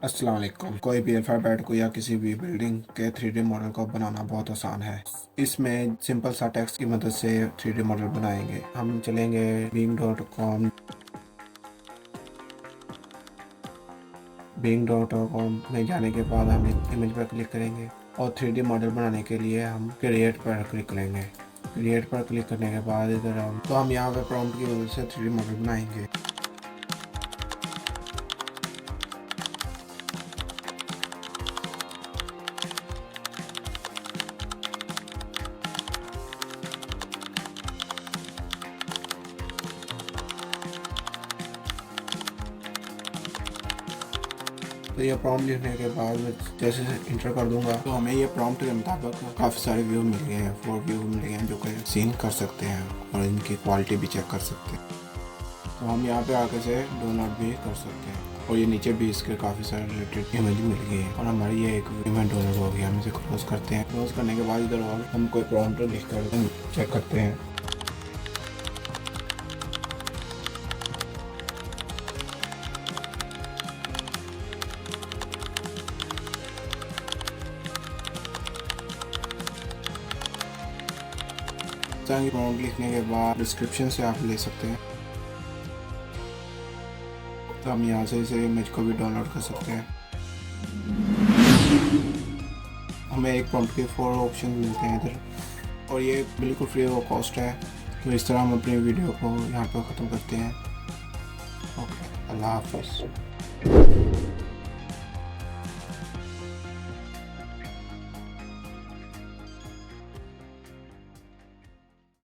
अस्सलाम वालेकुम। कोई भी अल्फ़ाबेट को या किसी भी बिल्डिंग के 3D मॉडल को बनाना बहुत आसान है। इसमें सिंपल सा टेक्स्ट की मदद से 3D मॉडल बनाएंगे। हम चलेंगे bing.com। bing.com में जाने के बाद हम इमेज पर क्लिक करेंगे और 3D मॉडल बनाने के लिए हम क्रिएट पर क्लिक करेंगे। क्रिएट पर क्लिक करने के बाद इधर हम यहाँ पे प्रॉम्प्ट की मदद से 3D मॉडल बनाएंगे। तो ये प्रॉम्प्ट लिखने के बाद मैं जैसे इंटर कर दूंगा तो हमें ये प्रॉम्प्ट के मुताबिक काफ़ी सारे व्यू मिल गए हैं, 4 व्यू मिल गए हैं जो कि सीन कर सकते हैं और इनकी क्वालिटी भी चेक कर सकते हैं। तो हम यहाँ पे आके से डाउनलोड भी कर सकते हैं और ये नीचे भी इसके काफ़ी सारे रिलेटेड इमेज मिल गई है और हमारी ये एक इमेज डाउनलोड हो गया। हम इसे क्लोज करते हैं। क्लोज करने के बाद इधर और हम कोई प्रॉम्प्ट लिख कर चेक करते हैं। प्रॉम्प्ट लिखने के बाद डिस्क्रिप्शन से आप ले सकते हैं। तो हम यहाँ से इसे इमेज को भी डाउनलोड कर सकते हैं। हमें एक प्रॉम्प्ट के 4 ऑप्शन मिलते हैं इधर और ये बिल्कुल फ्री ऑफ कॉस्ट है। तो इस तरह हम अपनी वीडियो को यहाँ पर ख़त्म करते हैं। ओके, अल्लाह हाफ़िज़।